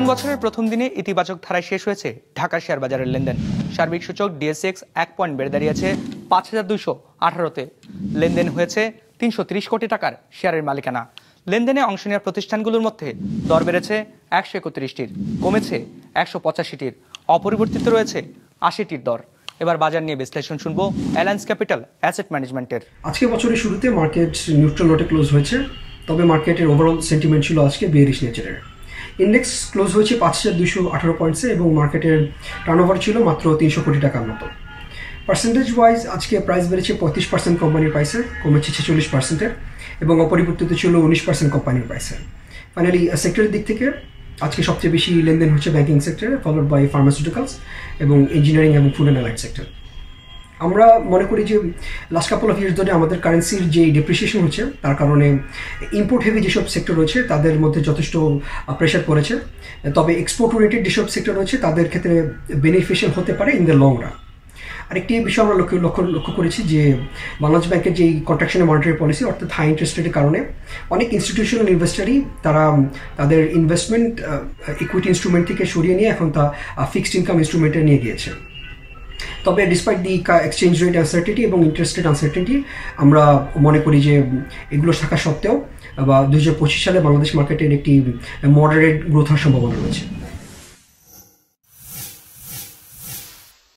নতুন বছরের প্রথম দিনে ইতিবাচক ধারায় শেষ হয়েছে ঢাকা শেয়ার বাজারের লেনদেন। সার্বিক সূচক ডিএসএক্স 1 পয়েন্ট বেড়ে দাঁড়িয়েছে 5218-তে। লেনদেন হয়েছে 330 কোটি টাকার শেয়ারের মালিকানা। লেনদেনে অংশ নেওয়া প্রতিষ্ঠানগুলোর মধ্যে দর বেড়েছে 131টির, কমেছে 185টির, অপরিবর্তিত রয়েছে 80টির দর। এবার বাজার নিয়ে বিশ্লেষণ শুনবো অ্যালায়েন্স ক্যাপিটাল অ্যাসেট ম্যানেজমেন্টের। আজকে বছরের শুরুতে মার্কেট নিউট্রাল নোটে ক্লোজ হয়েছে, তবে মার্কেটের ওভারঅল সেন্টিমেন্ট ছিল আজকে বেয়ারিশ নেচারের। ইন্ডেক্স ক্লোজ হয়েছে 5218 পয়েন্টসে এবং মার্কেটের টার্নওভার ছিল মাত্র 300 কোটি টাকার মতো। পার্সেন্টেজ ওয়াইজ আজকে প্রাইস বেড়েছে 35% কোম্পানির প্রাইসে, কমেছে 46%-এর, এবং অপরিবর্তিত ছিল 19% কোম্পানির প্রাইসে। ফাইনালি সেক্টরের দিক থেকে আজকে সবচেয়ে বেশি লেনদেন হচ্ছে ব্যাংকিং সেক্টরে, ফলোড বাই ফার্মাসিউটিক্যালস এবং ইঞ্জিনিয়ারিং এবং ফুড অ্যান্ড অ্যালাইড সেক্টর। আমরা মনে করি যে লাস্ট কাপল অফ ইয়ার্স ধরে আমাদের কারেন্সির যে ডেপ্রিসিয়েশন হচ্ছে তার কারণে ইম্পোর্ট হেভি যেসব সেক্টর রয়েছে তাদের মধ্যে যথেষ্ট প্রেশার পড়েছে, তবে এক্সপোর্ট ওরিয়েন্টেড যেসব সেক্টর রয়েছে তাদের ক্ষেত্রে বেনিফিশিয়াল হতে পারে ইন দ্য লং রান। আরেকটি বিষয় আমরা লক্ষ্য করেছি যে বাংলাদেশ ব্যাংকের যে কন্ট্রাকশনের মনিটারি পলিসি, অর্থাৎ হাই ইন্টারেস্ট রেটের কারণে অনেক ইনস্টিটিউশনাল ইনভেস্টারই তারা তাদের ইনভেস্টমেন্ট ইকুইটি ইনস্ট্রুমেন্ট থেকে সরিয়ে নিয়ে এখন তা ফিক্সড ইনকাম ইনস্ট্রুমেন্টে নিয়ে গিয়েছে। তবে ডিসপাইট দি এক্সচেঞ্জ রেট আনসার্টেনিটি এবং ইন্টারেস্ট রেট আনসার্টেনিটি, আমরা মনে করি যে এগুলো থাকা সত্ত্বেও বা 2025 সালে বাংলাদেশ মার্কেটের একটি মডারেট গ্রোথ হওয়ার সম্ভাবনা রয়েছে।